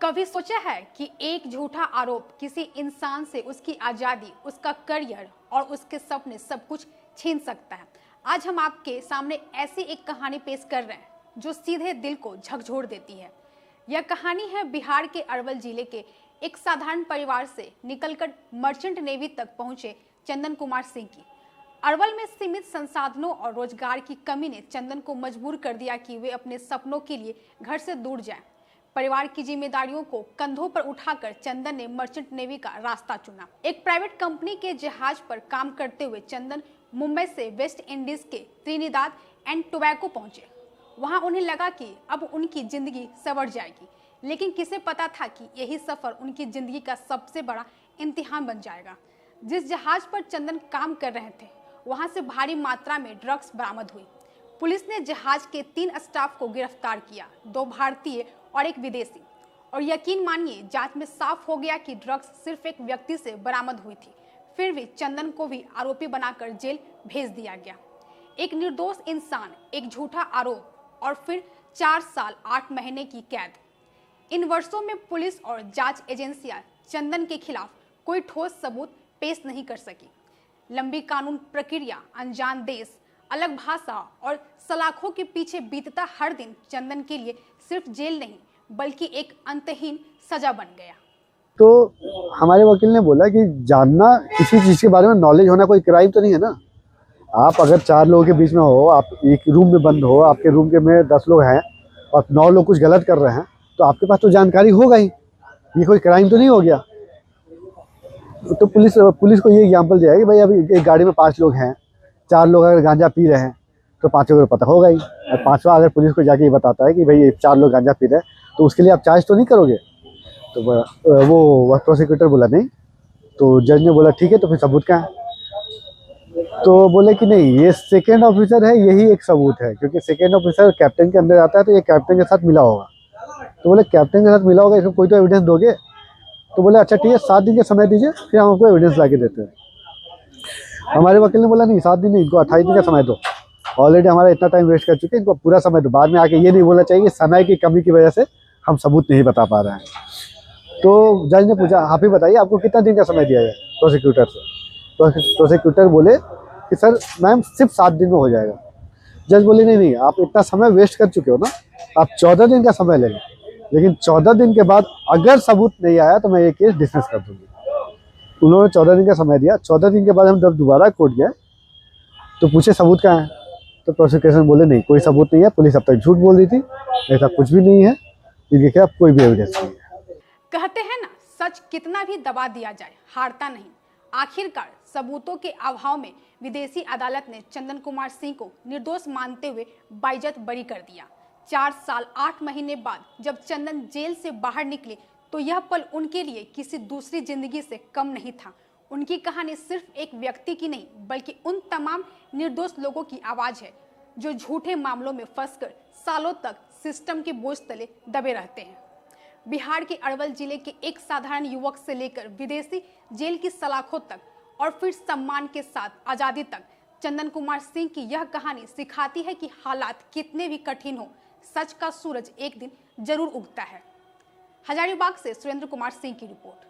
कभी सोचा है कि एक झूठा आरोप किसी इंसान से उसकी आज़ादी, उसका करियर और उसके सपने सब कुछ छीन सकता है। आज हम आपके सामने ऐसी एक कहानी पेश कर रहे हैं जो सीधे दिल को झकझोर देती है। यह कहानी है बिहार के अरवल जिले के एक साधारण परिवार से निकलकर मर्चेंट नेवी तक पहुंचे चंदन कुमार सिंह की। अरवल में सीमित संसाधनों और रोजगार की कमी ने चंदन को मजबूर कर दिया कि वे अपने सपनों के लिए घर से दूर जाएं। परिवार की जिम्मेदारियों को कंधों पर उठाकर चंदन ने मर्चेंट नेवी का रास्ता चुना। एक प्राइवेट कंपनी के जहाज पर काम करते हुए चंदन मुंबई से वेस्ट इंडीज के त्रिनिदाद एंड टोबैगो पहुंचे। वहां उन्हें लगा कि अब उनकी जिंदगी संवर जाएगी, लेकिन किसे पता था कि यही सफर उनकी जिंदगी का सबसे बड़ा इम्तिहान बन जाएगा। जिस जहाज पर चंदन काम कर रहे थे वहां से भारी मात्रा में ड्रग्स बरामद हुई। पुलिस ने जहाज के 3 स्टाफ को गिरफ्तार किया, 2 भारतीय और 1 विदेशी। और यकीन मानिए, जांच में साफ हो गया कि ड्रग्स सिर्फ एक व्यक्ति से बरामद हुई थी। फिर भी चंदन को भी आरोपी बनाकर जेल भेज दिया गया। एक निर्दोष इंसान, एक झूठा आरोप और फिर 4 साल 8 महीने की कैद। इन वर्षों में पुलिस और जांच एजेंसियां चंदन के खिलाफ कोई ठोस सबूत पेश नहीं कर सकी। लंबी कानून प्रक्रिया, अनजान देश, अलग भाषा और सलाखों के पीछे बीतता हर दिन चंदन के लिए सिर्फ जेल नहीं बल्कि एक अंतहीन सजा बन गया। तो हमारे वकील ने बोला कि जानना, किसी चीज़ के बारे में नॉलेज होना कोई क्राइम तो नहीं है ना। आप अगर 4 लोगों के बीच में हो, आप एक रूम में बंद हो, आपके रूम के में 10 लोग हैं और 9 लोग कुछ गलत कर रहे हैं, तो आपके पास तो जानकारी होगा ही। ये कोई क्राइम तो नहीं हो गया। तो पुलिस को ये एग्जाम्पल दिया कि भाई अभी एक गाड़ी में 5 लोग हैं, 4 लोग अगर गांजा पी रहे हैं तो 5 को पता होगा ही। और 5वां अगर पुलिस को जाके ये बताता है कि भाई ये 4 लोग गांजा पी रहे हैं, तो उसके लिए आप चार्ज तो नहीं करोगे। तो वो प्रोसिक्यूटर बोला नहीं। तो जज ने बोला ठीक है, तो फिर सबूत क्या है। तो बोले कि नहीं, ये सेकेंड ऑफिसर है, यही एक सबूत है, क्योंकि सेकेंड ऑफिसर कैप्टन के अंदर आता है तो ये कैप्टन के साथ मिला होगा। तो बोले कैप्टन के साथ मिला होगा, इसमें कोई तो एविडेंस दोगे। तो बोले अच्छा ठीक है, 7 दिन का समय दीजिए, फिर हम आपको एविडेंस ला के देते हैं। हमारे वकील ने बोला नहीं, 7 दिन नहीं, इनको 28 दिन का समय दो। ऑलरेडी हमारा इतना टाइम वेस्ट कर चुके हैं, इनको पूरा समय दो। बाद में आके ये नहीं बोलना चाहिए कि समय की कमी की वजह से हम सबूत नहीं बता पा रहे हैं। तो जज ने पूछा, आप ही बताइए आपको कितना दिन का समय दिया जाए प्रोसिक्यूटर से। तो प्रोसिक्यूटर बोले कि सर मैम सिर्फ 7 दिन में हो जाएगा। जज बोले नहीं, आप इतना समय वेस्ट कर चुके हो ना, आप 14 दिन का समय लेंगे, लेकिन 14 दिन के बाद अगर सबूत नहीं आया तो मैं ये केस डिसमिस कर दूँगी। उन्होंने 14 दिन का समय दिया। 14 दिन के बाद हम जब दोबारा कोर्ट गए तो पूछे सबूत कहाँ है। तो प्रोसिक्यूशन बोले नहीं, कोई सबूत नहीं है, पुलिस अब तक झूठ बोल रही थी, ऐसा कुछ भी नहीं है, इनके खिलाफ कोई भी एविडेंस नहीं है। कहते हैं ना, सच कितना भी दबा दिया जाए हारता नहीं। आखिरकार सबूतों के अभाव में विदेशी अदालत ने चंदन कुमार सिंह को निर्दोष मानते हुए बाइज्जत बरी कर दिया। 4 साल 8 महीने बाद जब चंदन जेल से बाहर निकले तो यह पल उनके लिए किसी दूसरी जिंदगी से कम नहीं था। उनकी कहानी सिर्फ एक व्यक्ति की नहीं बल्कि उन तमाम निर्दोष लोगों की आवाज है जो झूठे मामलों में फंसकर सालों तक सिस्टम के बोझ तले दबे रहते हैं। बिहार के अरवल जिले के एक साधारण युवक से लेकर विदेशी जेल की सलाखों तक और फिर सम्मान के साथ आजादी तक, चंदन कुमार सिंह की यह कहानी सिखाती है कि हालात कितने भी कठिन हो, सच का सूरज एक दिन जरूर उगता है। हजारीबाग से सुरेंद्र कुमार सिंह की रिपोर्ट।